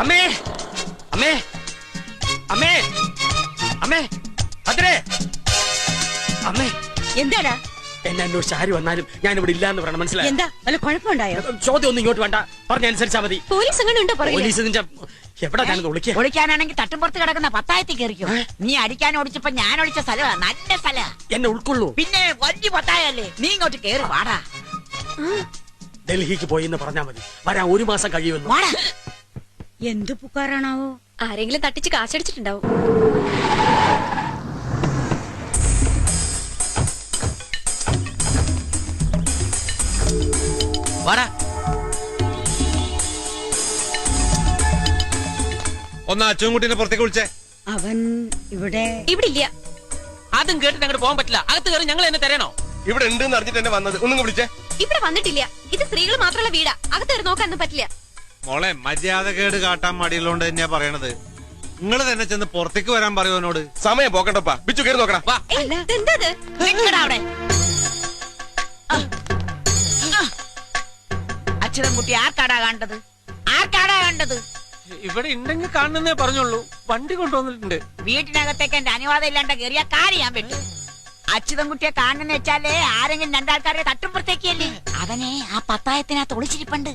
അമ്മേ അമ്മേ അമ്മേ അമ്മേ ഭദ്രേ അമ്മേ. എന്താടാ? എന്നെ അന്വേഷിച്ച് ആര് വന്നാലും ഞാൻ ഇവിടെ ഇല്ലാന്ന് പറയണം, മനസ്സിലായി? എന്താ വല്ല കുഴപ്പമുണ്ടായോ? ചോദ്യം ഒന്നും ഇങ്ങോട്ട് വേണ്ട, പറഞ്ഞനുസരിച്ചാ മതി. പോലീസ് അങ്ങനെ ഉണ്ടോ? പോലീസ് എവിടെ ഞാനത് വിളിക്കുക? ഒളിക്കാനാണെങ്കിൽ തട്ടുംപുറത്ത് കിടക്കുന്ന പത്തായത്തിൽ കയറിക്കോ. നീ അടിക്കാൻ ഓടിച്ചപ്പോ ഞാൻ ഒളിച്ച സ്ഥലമാ, നല്ല സ്ഥല. എന്നെ ഉൾക്കൊള്ളൂ. പിന്നെ വലിയ പത്തായല്ലേ, നീ ഇങ്ങോട്ട് കേറി വാടാ. ഡൽഹിക്ക് പോയി എന്ന് പറഞ്ഞാ മതി, വരാൻ 1 മാസം കഴിയുമെന്ന്. വാടാ. എന്ത് പുക്കാറാണാവോ? ആരെങ്കിലും തട്ടിച്ച് കാശടിച്ചിട്ടുണ്ടാവും. വാടാ. ഒന്ന് അച്ചുകുട്ടിനെ പുറത്തേക്ക് വിളിച്ചേ. അവൻ ഇവിടെ ഇല്ല. അതും കേട്ടിട്ട് അങ്ങോട്ട് പോകാൻ പറ്റില്ല. അകത്ത് കയറി ഞങ്ങൾ എന്നെ തരണോ? ഇവിടെ ഉണ്ട് എന്ന് അറിഞ്ഞിട്ട് എന്നെ വന്നത്. ഒന്നും വിളിച്ചേ. ഇവിടെ വന്നിട്ടില്ല. ഇത് സ്ത്രീകൾ മാത്രമുള്ള വീടാ, അകത്ത് കയറി നോക്കാനൊന്നും പറ്റില്ല. മോളെ, മര്യാദകേട് കാട്ടാൻ മടിയുള്ളോണ്ട് തന്നെയാ പറയണത്. നിങ്ങൾ തന്നെ ചെന്ന് പുറത്തേക്ക് വരാൻ പറയുവനോട്. സമയം പോക്കണ്ടപ്പാ. ബിച്ചു കയറി നോക്കണം. അച്ഛനൻകുട്ടി ആർക്കാടാ കണ്ടത്? ആർക്കാടാ കണ്ടത്? ഇവിടെ ഉണ്ടെങ്കിൽ കാണുന്നേ പറഞ്ഞോളൂ. വണ്ടി കൊണ്ടുവന്നിട്ടുണ്ട്. വീട്ടിനകത്തേക്ക് എന്റെ അനുവാദം ഇല്ലാണ്ട കയറിയ കാര്യം ഞാൻ വെട്ടി. അച്യുതൻകുട്ടിയെ കാണുന്ന വെച്ചാലേ ആരെങ്കിലും രണ്ടാൾക്കാരെ തട്ടുമ്പുറത്തേക്കല്ലേ. അവനെ ആ പത്തായത്തിനകത്ത് ഒളിച്ചിരിപ്പുണ്ട്.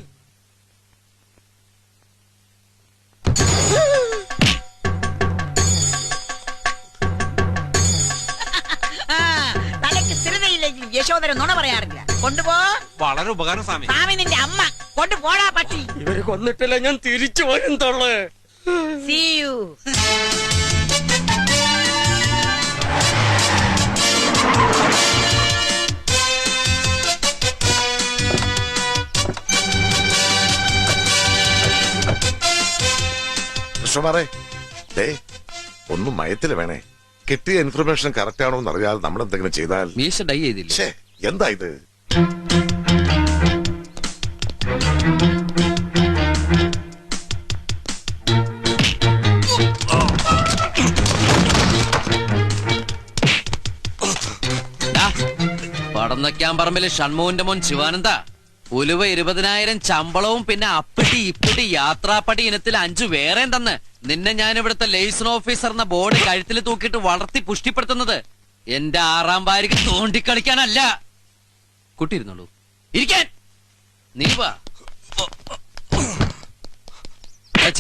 തലയ്ക്ക് സ്ഥിരതയില്ലെങ്കിൽ യശോദര നുണ പറയാറില്ല. കൊണ്ടുപോ. വളരെ ഉപകാരം സ്വാമി. സ്വാമി നിന്റെ അമ്മ. കൊണ്ടുപോടാ പട്ടി. ഇവര് കൊന്നിട്ടില്ല, ഞാൻ തിരിച്ചു വരും തൊള്ളു. See you. കൃഷ്ണമാറേ, ഒന്നും മയത്തില് വേണേ. കിട്ടിയ ഇൻഫർമേഷൻ കറക്റ്റ് ആണോ എന്ന് അറിയാതെ നമ്മൾ എന്തെങ്കിലും ചെയ്താൽ. മീശ ഡൈ ചെയ്തില്ലേ? എന്താ ഇത്? പടന്നയ്ക്കാൻ പറമ്പില് ഷൺമോഹന്റെ മോൻ ശിവാനന്ദ ഉലുവ 20,000 ശമ്പളവും പിന്നെ അപ്പടി ഇപ്പടി യാത്രാപ്പടി ഇനത്തിൽ 5 വേറെയും തന്ന് നിന്നെ ഞാൻ ഇവിടുത്തെ ലേസൺ ഓഫീസർ എന്ന ബോർഡ് കഴുത്തിൽ തൂക്കിയിട്ട് വളർത്തി പുഷ്ടിപ്പെടുത്തുന്നത് എന്റെ 6ാം ഭാര്യക്ക് തോണ്ടിക്കളിക്കാനല്ല. കുട്ടിയിരുന്നുള്ളൂ. ഇരിക്കാൻ. നീ വാ.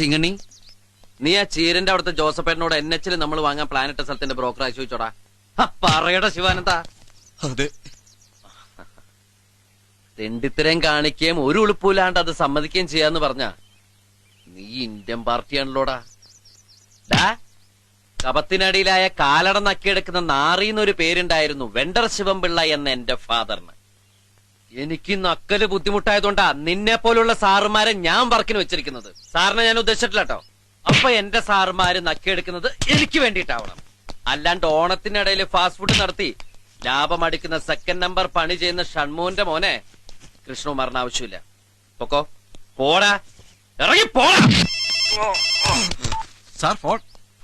ചിങ്ങണ്ണി, നീ ആ ചീരന്റെ അവിടുത്തെ ജോസഫേട്ടനോട് NH നമ്മൾ വാങ്ങാൻ പ്ലാനിട്ട സ്ഥലത്തിന്റെ ബ്രോക്കർ ആയി ചോദിച്ചോടാ. പറയടാ ശിവാനന്ദ. അതെ. തെണ്ടിത്തരം കാണിക്കുകയും ഒരു ഉളുപ്പില്ലാണ്ട് അത് സമ്മതിക്കുകയും ചെയ്യാന്ന് പറഞ്ഞ നീ ഇന്ത്യൻ പാർട്ടിയാണല്ലോടാ. കപത്തിനടിയിലായ കാലട നക്കിയെടുക്കുന്ന നാറിന്നൊരു പേരുണ്ടായിരുന്നു വെണ്ടർ ശിവൻപിള്ള എന്ന എന്റെ ഫാദറിന്. എനിക്ക് നക്കല് ബുദ്ധിമുട്ടായതുകൊണ്ടാ നിന്നെ പോലുള്ള സാറുമാരെ ഞാൻ വർക്കിന് വെച്ചിരിക്കുന്നത്. സാറിനെ ഞാൻ ഉദ്ദേശിച്ചിട്ടില്ല കേട്ടോ. അപ്പൊ എന്റെ സാറുമാര് നക്കിയെടുക്കുന്നത് എനിക്ക് വേണ്ടിയിട്ടാവണം. അല്ലാണ്ട് ഓണത്തിനിടയിൽ ഫാസ്റ്റ് ഫുഡ് നടത്തി ലാഭം അടിക്കുന്ന 2nd നമ്പർ പണി ചെയ്യുന്ന ഷൺമോന്റെ മോനെ കൃഷ്ണകുമാറിന് ആവശ്യമില്ല. പൊക്കോ. പോടാ. ഇറങ്ങി പോടാ. Sir phone.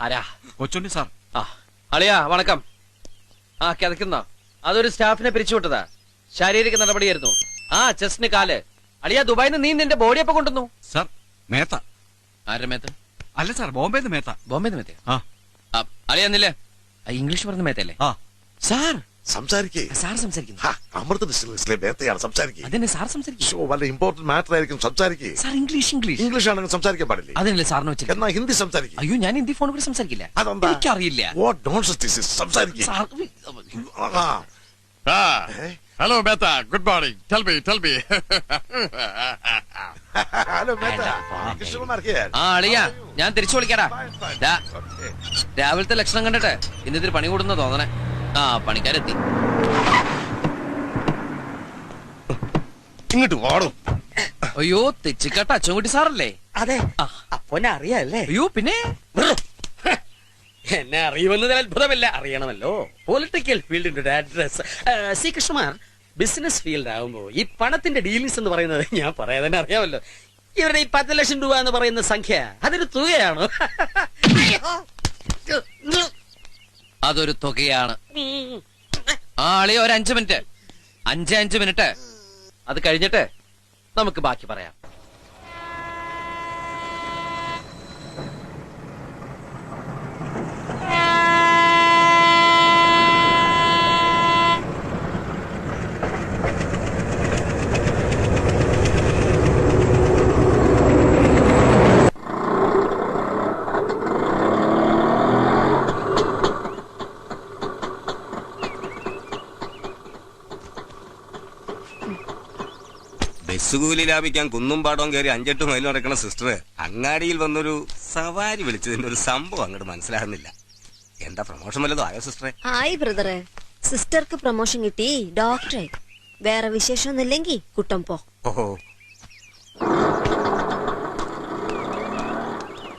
ആരാ? കൊച്ചുണ്ണി സാർ. ആ അളിയാ വണക്കം. ആ കിതക്കുന്നോ? അതൊരു സ്റ്റാഫിനെ പിരിച്ചുവിട്ടതാ. ശാരീരിക നടപടിയായിരുന്നു. ആ ചെസ്റ്റിന് കാല്. അളിയാ ദുബായിന്ന് നീ നിന്റെ ബോഡി എപ്പോ കൊണ്ടുവന്നു? സാർ മേത്ത. ആരുടെ മേത്ത്? അല്ല സാർ, ബോംബെന്ന് മേത്ത. ബോംബെന്ന് മേത്തേ? അളിയാന്നില്ലേ? ഇംഗ്ലീഷ് പറഞ്ഞ മേത്തല്ലേ? സാർ സംസാരിക്കേ. സാർ സംസാരിക്കുന്നു. അമൃത ഡിസ്റ്റിലറിയിലെ മേത്തയാണ്. സംസാരിക്കേ. അതന്നെ സാർ സംസാരിക്കും. വല്ല ഇമ്പോർട്ടന്റ് മാറ്റർ ആയിരിക്കും. സംസാരിക്കേ. സാർ ഇംഗ്ലീഷ് ആണെങ്കിൽ സംസാരിക്കാൻ പാടില്ലേ? അതല്ലേ സാറിന് വെച്ചിട്ട്. എന്നാ ഹിന്ദി സംസാരിക്കും. അയ്യോ ഞാൻ ഹിന്ദി ഫോൺ കൂടി സംസാരിക്കില്ല. അതെന്താ? എനിക്കറിയില്ല. What nonsense this is. സംസാരിക്കേ. Hello, Mehta. Good morning. Tell me. Hello Mehta. Krishnakumar here. ആ അളിയാ ഞാൻ തിരിച്ചു വിളിക്കാടാ. രാവിലത്തെ ലക്ഷണം കണ്ടിട്ട് ഇന്നിത്തിരി പണി കൂടുന്ന തോന്നണേ. ആ പണിക്കാരെത്തി. ഇങ്ങോട്ട് വാടും. അയ്യോ തെച്ചിക്കാട്ട അച്ചൻകുട്ടി സാറല്ലേ? അതെ. അപ്പൊന്നെ അറിയാല്ലേ? അയ്യോ പിന്നെ എന്നെ അറിയുമെന്നതിൽ അത്ഭുതമില്ല. അറിയണമല്ലോ. പൊളിറ്റിക്കൽ ഫീൽഡിന്റെ ഒരു address. C Krishnakumar, business field ആകുമ്പോ ഈ പണത്തിന്റെ ഡീലിങ്സ് എന്ന് പറയുന്നത് ഞാൻ പറയാൻ തന്നെ അറിയാമല്ലോ. ഇവരുടെ ഈ 10 ലക്ഷം രൂപ എന്ന് പറയുന്ന സംഖ്യ അതൊരു തുകയാണോ? അതൊരു തുകയാണ്. ആ അളിയ ഒരു 5 മിനിറ്റ് 5 മിനിറ്റ് അത് കഴിഞ്ഞിട്ട് നമുക്ക് ബാക്കി പറയാം. ബസ് കൂലി ലാഭിക്കാൻ കുന്നും പാടവും കയറി 5-8 മൈൽ നടക്കുന്ന സിസ്റ്റർ അങ്ങാടിയിൽ വന്നൊരു സവാരി വിളിച്ചതിന്റെ ഒരു സംഭവം അങ്ങോട്ട് മനസ്സിലാകുന്നില്ല. എന്താ പ്രൊമോഷൻ വല്ലതും ആയോ സിസ്റ്ററെ? ആയി ബ്രദറെ, സിസ്റ്റർക്ക് പ്രൊമോഷൻ കിട്ടി, ഡോക്ടറായി. വേറെ വിശേഷമൊന്നുമില്ലെങ്കിൽ കുട്ടം പോ. ഓഹോ,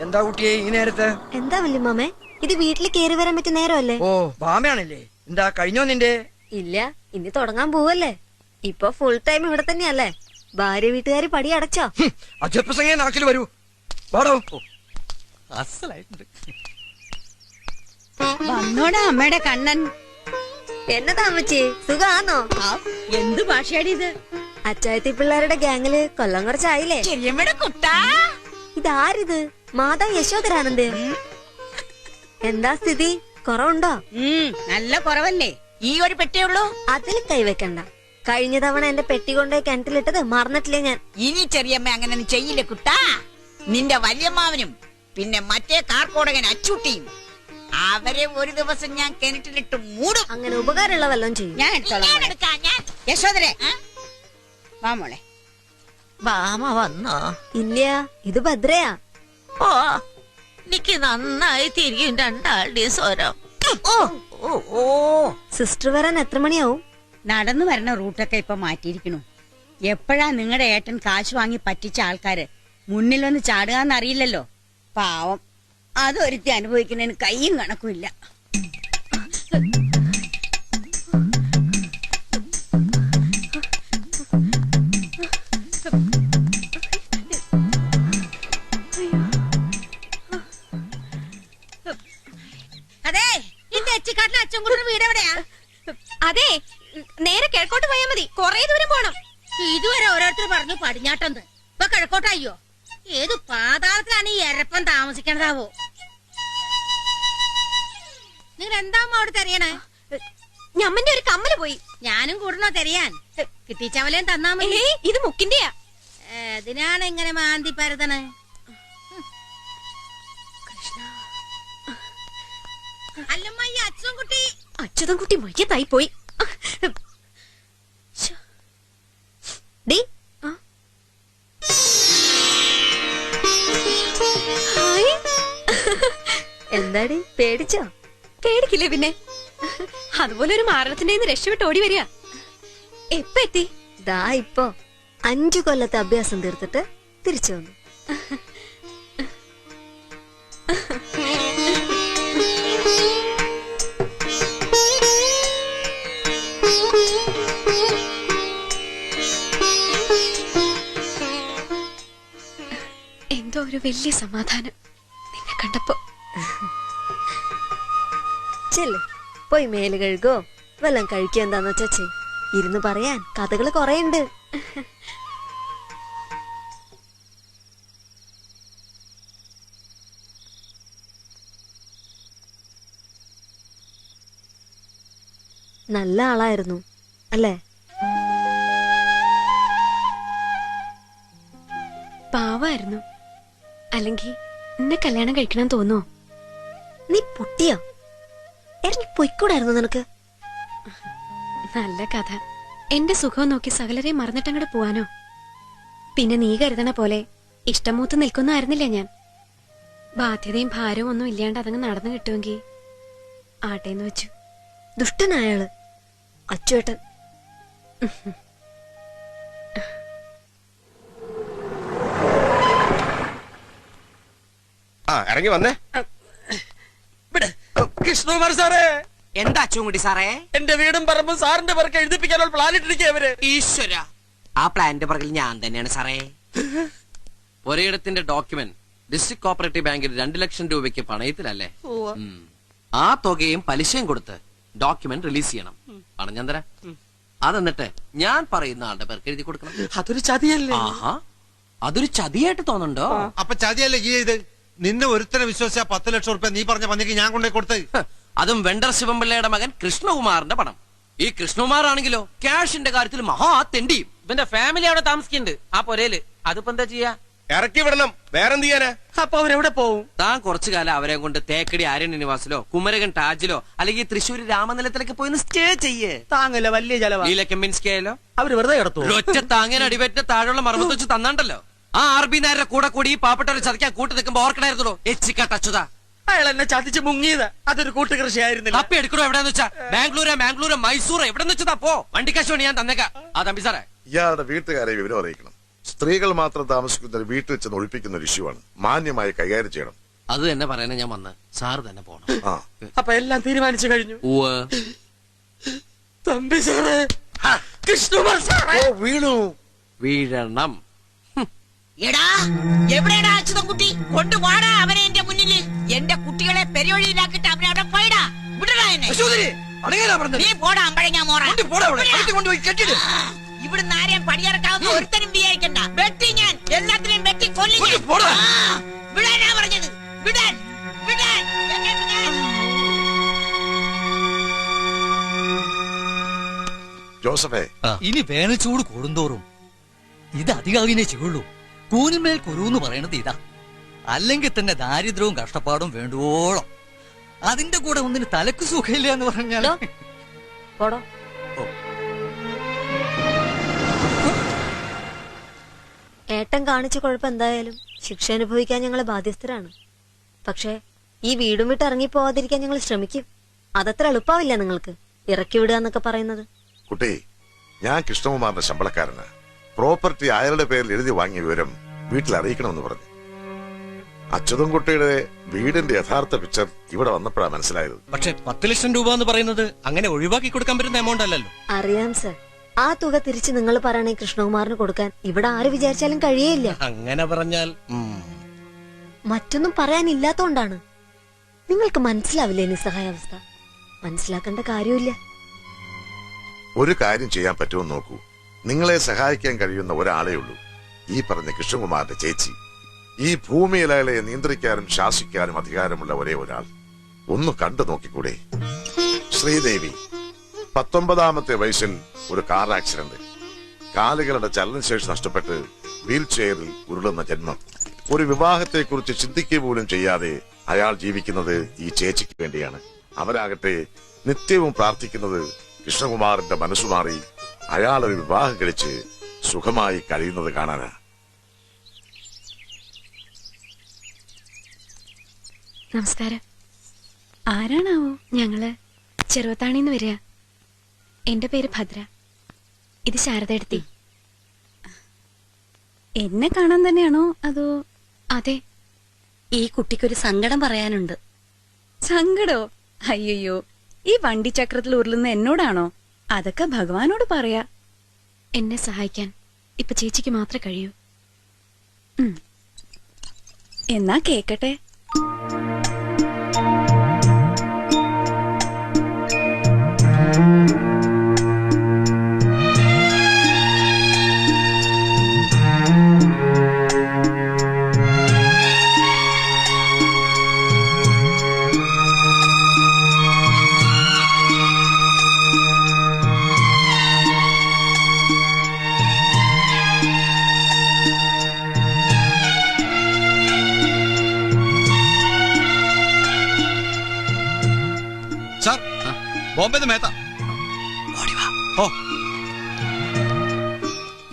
എന്താ കുട്ടിയെ ഈ നേരത്തെ? എന്താ വല്യമ്മേ, ഇത് വീട്ടിൽ കേറി വരാൻ പറ്റിയ നേരമല്ലേ? ഓ ഭാമയാണല്ലേ. എന്താ കഴിഞ്ഞോ നിന്റെ? ഇല്ല, ഇനി തുടങ്ങാൻ പോവല്ലേ. ഇപ്പൊ ഫുൾ ടൈം ഇവിടെ തന്നെയല്ലേ? ഭാര്യ വീട്ടുകാര് പടി അടച്ചോ? അജപ്രസംഗ നാക്കിൽ വരൂ. വാടോ. അസലായിട്ടുണ്ട്. വന്നോടാ അമ്മയുടെ കണ്ണൻ. എന്നതാ അമ്മച്ചി, സുഖാന്നോ? എന്ത് ഭാഷയാടി ഇത്? അച്ചായത്തി പിള്ളേരുടെ ഗ്യാങ്ങില് കൊല്ലം കുറച്ചായില്ലേ? ചെറിയമ്മയുടെ കുട്ടാ, ഇതാരിത്? മാതാ യശോധരാനന്ദ. എന്താ സ്ഥിതി, കുറവുണ്ടോ? നല്ല കുറവല്ലേ? ഈ ഒരു പെട്ടേ ഉള്ളൂ. അതിൽ കൈവെക്കണ്ട. കഴിഞ്ഞ തവണ എന്റെ പെട്ടി കൊണ്ടുപോയി കിണറ്റിലിട്ടത് മറന്നിട്ടില്ലേ ഞാൻ. ഇനി ചെറിയമ്മ അങ്ങനെ ചെയ്യില്ല കുട്ടാ. നിന്റെ വല്യമ്മാവനും പിന്നെ മറ്റേ കാർക്കോടകൻ അച്ചൂട്ടിയും അവരെ ഒരു ദിവസം ഞാൻ കിണറ്റിലിട്ട് മൂടും. അങ്ങനെ ഉപകാരമുള്ള വല്ലതും ചെയ്യും. ഞാൻ എടുത്തോളാം മോളെ. എടുക്കാം ഞാൻ. യശോദരെ വാ മോളെ. ബാമ വന്നോ? ഇല്ല, ഇത് ഭദ്രയാ. ഓ, എനിക്ക് നന്നായി തിരിയും രണ്ടാളുടെയും സ്വരം. സിസ്റ്റർ വരാൻ എത്ര മണിയാവും? നടന്നു വരുന്ന റൂട്ടൊക്കെ ഇപ്പൊ മാറ്റിയിരിക്കണു. എപ്പോഴാ നിങ്ങളുടെ ഏട്ടൻ കാശ് വാങ്ങി പറ്റിച്ച ആൾക്കാര് മുന്നിൽ വന്ന് ചാടുകയെന്ന് അറിയില്ലല്ലോ. പാവം, അതൊരുത്തി അനുഭവിക്കുന്നതിന് കയ്യും കണക്കുമില്ല. അതെ, എന്റെ അച്ചിക്കാട്ടിലെ അച്ഛൻകുട്ടിയുടെ വീട് എവിടെയാ? അതെ, നേരെ കിഴക്കോട്ട് പോയാൽ മതി. കൊറേ ദൂരം പോണം. ഇതുവരെ ഓരോരുത്തർ പറഞ്ഞു പടിഞ്ഞാട്ടെന്ന്. ഇപ്പൊ കിഴക്കോട്ടായോ? ഏത് പാതാളത്തിലാണ് ഈ എരപ്പൻ താമസിക്കണതാവോ? നിങ്ങൾ എന്താ അവിടെ തെരയണേ? ഞമ്മന്റെ ഒരു കമ്മല് പോയി. ഞാനും കൂടണോ തെരയാൻ? കിട്ടിച്ചവലേം തന്നാ മതി. ഇത് മുക്കിന്റെയാ. ഇതിനാണ് ഇങ്ങനെ മാന്തി പരതണ്. അല്ലമ്മ, ഈ അച്യുതൻകുട്ടി മയ്യത്തായി പോയി. ഡി, എന്താടി പേടിച്ചോ? പേടിക്കില്ലേ പിന്നെ. അതുപോലെ ഒരു മാരണത്തിന്റെ രക്ഷപ്പെട്ട് ഓടി വരിക. എപ്പ എത്തി? ദാ ഇപ്പോ 5 കൊല്ലത്തെ അഭ്യാസം തീർത്തിട്ട് തിരിച്ചു വന്നു. എന്തോ ഒരു വലിയ സമാധാനം നിന്നെ കണ്ടപ്പോ. ചെല്ല്, പോയി മേല് കഴുകോ വല്ലം കഴിക്കുക. എന്താന്ന് വെച്ചാ ചെയ്. ഇരുന്ന് പറയാൻ കഥകള് കൊറേ ഉണ്ട്. നല്ല ആളായിരുന്നു അല്ലേ? പാവായിരുന്നു. അല്ലെങ്കിൽ എന്നെ കല്യാണം കഴിക്കണം തോന്നുവോ? നീ പൊട്ടിയോ? ഇറങ്ങി പൊയ്ക്കൂടായിരുന്നു നിനക്ക്? നല്ല കഥ. എന്റെ സുഖം നോക്കി സകലരെ മറന്നിട്ടങ്ങോട്ട് പോവാനോ? പിന്നെ നീ കരുതണ പോലെ ഇഷ്ടം മൂത്ത് നിൽക്കൊന്നും ആയിരുന്നില്ല ഞാൻ. ബാധ്യതയും ഭാരവും ഒന്നും ഇല്ലാണ്ട് അതങ്ങ് നടന്നു കിട്ടുമെങ്കിൽ ആട്ടേന്ന് വെച്ചു. ദുഷ്ടനായാള് അച്ചുവേട്ടൻ. ഇറങ്ങി വന്നേ. കൃഷ്ണകുമാർ സാറേ. എന്താ അച്ചുകുട്ടി സാറേ? എന്റെ വീടും പറമ്പും സാറിന്റെ പേർക്ക് എഴുതിപ്പിക്കാനുള്ള പ്ലാൻ ഇട്ടിരിക്കുക അവര്. ഈശ്വര, ആ പ്ലാനിന്റെ പുറകിൽ ഞാൻ തന്നെയാണ് സാറേ. ഒരിടത്തിന്റെ ഡോക്യുമെന്റ് ഡിസ്ട്രിക്ട് കോപ്പറേറ്റീവ് ബാങ്കിൽ 2 ലക്ഷം രൂപയ്ക്ക് പണയത്തിലല്ലേ? ആ തുകയും പലിശയും കൊടുത്ത് ഡോക്യുമെന്റ് റിലീസ് ചെയ്യണം. പണം ഞാൻ തരാം. അതെന്നിട്ട് ഞാൻ പറയുന്ന ആളുടെ പേർക്ക് എഴുതി കൊടുക്കണം. അതൊരു ചതിയല്ലേ? ആഹാ, അതൊരു ചതിയായിട്ട് തോന്നുന്നുണ്ടോ? അപ്പൊ ചതിയല്ലേ ഈ ഇത്? നിന്നെ ഒരുത്തനെ വിശ്വസിച്ച 10 ലക്ഷം റുപ്യ നീ പറഞ്ഞ പന്നിക്ക് ഞാൻ കൊണ്ടേ കൊടുത്ത്. അതും വെണ്ടർ ശിവൻപിള്ളയുടെ മകൻ കൃഷ്ണകുമാറിന്റെ പണം. ഈ കൃഷ്ണകുമാർ ആണെങ്കിലോ ക്യാഷിന്റെ കാര്യത്തിൽ മഹാ തെണ്ടിയും. ഇവന്റെ ഫാമിലി അവിടെ താമസിക്കുന്നുണ്ട് ആ പൊരയില്. അതിപ്പോ എന്താ ചെയ്യാ? ഇറക്കി വിടണം. വേറെന്ത് ചെയ്യാനാ? അപ്പൊ അവരെവിടെ പോവും? താൻ കുറച്ചു കാലം അവരെ കൊണ്ട് തേക്കടി ആര്യനിവാസിലോ കുമരകൻ ടാജിലോ അല്ലെങ്കിൽ തൃശ്ശൂർ രാമനിലത്തിലൊക്കെ പോയി സ്റ്റേ ചെയ്യേ. താങ്ങല്ല, വലിയ ചെലവാ. ലീലക്കെമ്മിൻസ്കയാലോ അവര് വെറുതെ കിടത്തു. ഒറ്റ താങ്ങാൻ അടിവെറ്റ താഴെയുള്ള മർമ്മത്ത് വെച്ച് തന്നാണ്ടല്ലോ. ആ RB നായരുടെ കൂടെ കൂടി ഈ പാവപ്പെട്ടവരെ ചതയ്ക്കാൻ കൂട്ടി നിൽക്കുമ്പോ ഓർക്കണായിരുന്നല്ലോ എച്ചിക്കാട്ടച്ചുതാ. അയാൾ എന്നെ ചതിച്ച് മുങ്ങിയത് അതൊരു കൂട്ടുകൃഷിയായിരുന്നില്ല. തപ്പി എടുക്കണോ എവിടെന്ന് വെച്ചാ? ബാംഗ്ലൂര് മൈസൂർ എവിടെന്ന് വെച്ചാ പോ. വണ്ടിക്കാശ് വേണ്ടി ഞാൻ തന്നേക്കാം. ആ തമ്പി സാറേ, ഇയാളുടെ വീട്ടുകാരെ വിവരം അറിയിക്കണം. സ്ത്രീകൾ മാത്രം താമസിക്കുന്ന ഒരു വീട്ടിൽ ചെന്ന് ഒഴിപ്പിക്കുന്ന ഒരു ഇഷ്യൂവാണ്. മാന്യമായി കൈകാര്യം ചെയ്യണം. അത് തന്നെ പറയാനാ ഞാൻ വന്ന്. സാറ് തന്നെ പോണം. ആ അപ്പൊ എല്ലാം തീരുമാനിച്ചു കഴിഞ്ഞു. തമ്പി സാറേ, കൃഷ്ണകുമാർ സാറേ, വീണു വീഴണം. എടാ എവിടെയാടാ അച്യുതൻകുട്ടി? കൊണ്ടുപോടാ അവനെ എന്റെ മുന്നില്. എന്റെ കുട്ടികളെ പെരുവഴിയിലാക്കിട്ട് അവനെ അവിടെ പോയിടാ. വിടടാ എന്നെ. നീ പോടാ അമ്പഴങ്ങാ മോറ. ഇവിടുന്ന് ആരെയും പടിയിറക്കാവുന്ന ഒരുത്തനും വിചാരിക്കണ്ട. വെട്ടി ഞാൻ എല്ലാത്തിനെയും വെട്ടി കൊല്ലും. വിടാനാ പറഞ്ഞത്. വിടാൻ വിടാൻ എന്നെ വിടാൻ. ജോസഫേ, ഇനി വേനൽച്ചൂട് കൂടുന്തോറും ഇത് അധികാവിനെ ചെയ്യുള്ളൂ. കൂനിന്മേൽ കുരുന്ന് പറയണത് ഇതാ. അല്ലെങ്കിൽ തന്നെ ദാരിദ്ര്യവും കഷ്ടപ്പാടും വേണ്ടുവോളം. അതിന്റെ കൂടെ ഒന്നിന് തലക്ക് സുഖമില്ല എന്ന് പറഞ്ഞാൽ ഏട്ടൻ കാണിച്ച കുഴപ്പം എന്തായാലും ശിക്ഷ അനുഭവിക്കാൻ ഞങ്ങൾ ബാധ്യസ്ഥരാണ്. പക്ഷെ ഈ വീടും വിട്ട് ഇറങ്ങിപ്പോവാതിരിക്കാൻ ഞങ്ങൾ ശ്രമിക്കും. അതത്ര എളുപ്പാവില്ല നിങ്ങൾക്ക് ഇറക്കി വിടുക എന്നൊക്കെ പറയുന്നത്. കുട്ടി, ഞാൻ കൃഷ്ണകുമാറിന്റെ ശമ്പളക്കാരന്. പ്രോപ്പർട്ടി അയാളുടെ പേരിൽ എഴുതി വാങ്ങിയ വിവരം വീട്ടിൽ അറിയിക്കണമെന്ന് പറഞ്ഞു. അച്യുതൻകുട്ടിയുടെ വീടിന്റെ യഥാർത്ഥ പിക്ചർ ഇവിടെ വന്നപ്പോഴാണ് മനസ്സിലായത്. പക്ഷെ 10 ലക്ഷം രൂപ എന്ന് പറയുന്നത് അങ്ങനെ ഒഴിവാക്കി കൊടുക്കാൻ പറ്റുന്ന എമൗണ്ട് അല്ലല്ലോ. അറിയാം സർ. ആ തുക തിരിച്ച് നിങ്ങൾ പറയണേ കൃഷ്ണകുമാറിന് കൊടുക്കാൻ ഇവിടെ ആര് വിചാരിച്ചാലും കഴിയേയില്ല. അങ്ങനെ പറഞ്ഞാൽ മറ്റൊന്നും പറയാനില്ലാത്തോണ്ടാണ്. നിങ്ങൾക്ക് മനസ്സിലാവില്ലേ നിസ്സഹായാവസ്ഥ? മനസ്സിലാക്കേണ്ട കാര്യമില്ല. ഒരു കാര്യം ചെയ്യാൻ പറ്റുമെന്ന് നോക്കൂ. നിങ്ങളെ സഹായിക്കാൻ കഴിയുന്ന ഒരാളേ ഉള്ളൂ, ഈ പറഞ്ഞ കൃഷ്ണകുമാറിന്റെ ചേച്ചി. ഈ ഭൂമിയിൽ അയാളെ നിയന്ത്രിക്കാനും ശാസിക്കാനും അധികാരമുള്ള ഒരേ ഒരാൾ. ഒന്ന് കണ്ടു നോക്കിക്കൂടെ? ശ്രീദേവി 19ാമത്തെ വയസ്സിൽ ഒരു കാർ ആക്സിഡന്റ്, കാലുകളുടെ ചലനശേഷി നഷ്ടപ്പെട്ട് വീൽ ചെയറിൽ ഉരുളുന്ന ജന്മം. ഒരു വിവാഹത്തെക്കുറിച്ച് ചിന്തിക്കുക പോലും ചെയ്യാതെ അയാൾ ജീവിക്കുന്നത് ഈ ചേച്ചിക്ക് വേണ്ടിയാണ്. അവരാകട്ടെ നിത്യവും പ്രാർത്ഥിക്കുന്നത് കൃഷ്ണകുമാറിന്റെ മനസ്സുമാറി അയാൾ ഒരു വിവാഹം കഴിച്ച് സുഖമായി കഴിയുന്നത് കാണാനാ. നമസ്കാരം. ആരാണാവോ? ഞങ്ങള് ചെറുവത്താണിന്ന് വരിക. എന്റെ പേര് ഭദ്ര. ഇത് ശാരദയെടുത്തി. എന്നെ കാണാൻ തന്നെയാണോ അതോ? അതെ. ഈ കുട്ടിക്കൊരു സങ്കടം പറയാനുണ്ട്. സങ്കടോ? അയ്യോ, ഈ വണ്ടിച്ചക്രത്തിൽ ഉരുളുന്ന എന്നോടാണോ? അതൊക്കെ ഭഗവാനോട് പറയാ. എന്നെ സഹായിക്കാൻ ഇപ്പൊ ചേച്ചിക്ക് മാത്രമേ കഴിയൂ. എന്നാ കേക്കട്ടെ. ബോംബെ മേത്ത.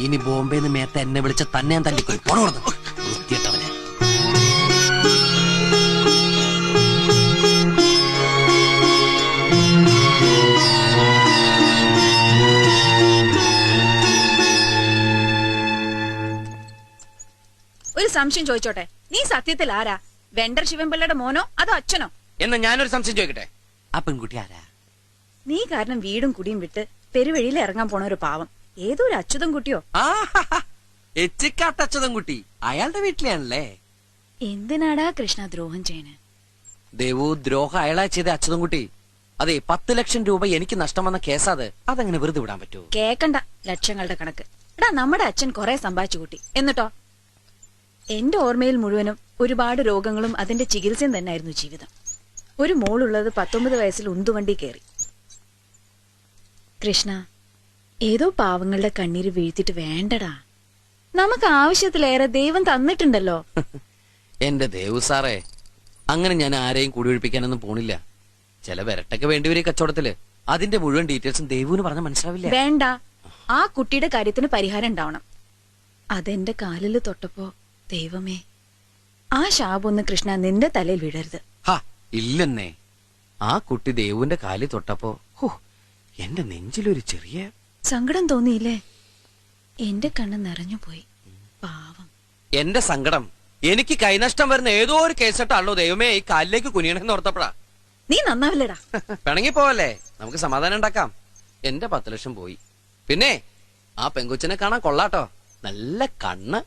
ഇനി ബോംബെന്ന് മേത്ത എന്നെ വിളിച്ച തന്നെ ഞാൻ തല്ലിക്കൊള്ളു. പോണോർന്ന് വൃത്തിയിട്ടവനെ. ഒരു സംശയം ചോദിച്ചോട്ടെ? നീ സത്യത്തിൽ ആരാ? വെണ്ടർ ശിവൻപിള്ളയുടെ മോനോ അതോ അച്ഛനോ? എന്നാ ഞാനൊരു സംശയം ചോദിക്കട്ടെ, ആ പെൺകുട്ടി ആരാ? നീ കാരണം വീടും കുടിയും വിട്ട് പെരുവഴിയിൽ ഇറങ്ങാൻ പോണ ഒരു പാവം. ഏതോ ഒരു അച്യുതൻ കുട്ടിയോ? എച്ചിക്കാട്ടച്ചതൻകുട്ടി അയാളുടെ വീട്ടിലാണല്ലേ. എന്തിനാടാ കൃഷ്ണ ദ്രോഹം ചെയ്യണേ? ദേവു ദ്രോഹം അയാളാ ചെയ്ത അച്യുതൻകുട്ടി. അതെ, 10 ലക്ഷം രൂപ എനിക്ക് നഷ്ടം വന്ന കേസാത്. അതങ്ങനെ വെറുതെ വിടാൻ പറ്റുമോ? കേക്കണ്ട ലക്ഷങ്ങളുടെ കണക്ക്. എടാ, നമ്മുടെ അച്ഛൻ കുറെ സമ്പാദിച്ചു കൂട്ടി. എന്നിട്ടോ? എന്റെ ഓർമ്മയിൽ മുഴുവനും ഒരുപാട് രോഗങ്ങളും അതിന്റെ ചികിത്സയും തന്നെയായിരുന്നു ജീവിതം. ഒരു മോളുള്ളത് 19 വയസ്സിൽ ഉന്തുവണ്ടി കയറി. കൃഷ്ണ, ഏതോ പാവങ്ങളുടെ കണ്ണീര് വീഴ്ത്തിട്ട് വേണ്ടടാ. നമുക്ക് ആവശ്യത്തിലേറെ ദൈവം തന്നിട്ടുണ്ടല്ലോ. എന്റെ ദേവു സാറേ, അങ്ങനെ ഞാൻ ആരെയും കുടിയൊഴിപ്പിക്കാനൊന്നും പോണില്ല. ചില വിരട്ടൊക്കെ വേണ്ടിവരും കച്ചവടത്തില്. അതിന്റെ മുഴുവൻ ഡീറ്റെയിൽസും ദേവുവിന് പറഞ്ഞ മനസ്സിലാവില്ല. വേണ്ട, ആ കുട്ടിയുടെ കാര്യത്തിന് പരിഹാരം ഉണ്ടാവണം. അതെന്റെ കാലില് തൊട്ടപ്പോ ദൈവമേ, ആ ശാപൊന്ന് കൃഷ്ണ നിന്റെ തലയിൽ വീഴരുത്. ഇല്ലെന്നേ, ആ കുട്ടി ദേവുവിന്റെ കാലിൽ തൊട്ടപ്പോ എന്റെ നെഞ്ചിലൊരു ചെറിയ സങ്കടം തോന്നിയില്ലേ? എന്റെ കണ്ണ് നിറഞ്ഞുപോയി. പാവം. എന്റെ സങ്കടം എനിക്ക് കൈനഷ്ടം വരുന്ന ഏതോ ഒരു കേസിട്ടാണല്ലോ ദൈവമേ ഈ കാലിലേക്ക് കുനിയണെന്ന് ഓർത്തപ്പോഴാ. നീ നന്നാവില്ലടാ. പിണങ്ങി പോവല്ലേ, നമുക്ക് സമാധാനം ഉണ്ടാക്കാം. എന്റെ 10 ലക്ഷം പോയി. പിന്നെ ആ പെങ്കൊച്ചിനെ കാണാൻ കൊള്ളാട്ടോ, നല്ല കണ്ണ്.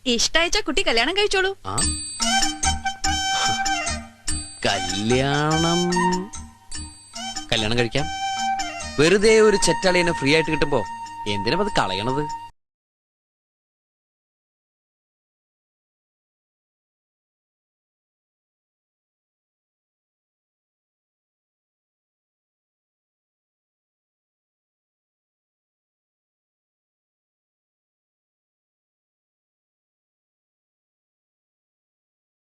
ഇഷ്ടയച്ച കുട്ടി കല്യാണം കഴിച്ചോളൂ. കല്യാണം കഴിക്കാം. വെറുതെ ഒരു ചെറ്റാളിനെ ഫ്രീ ആയിട്ട് കിട്ടുമ്പോ എന്തിനാ അത് കളയണത്?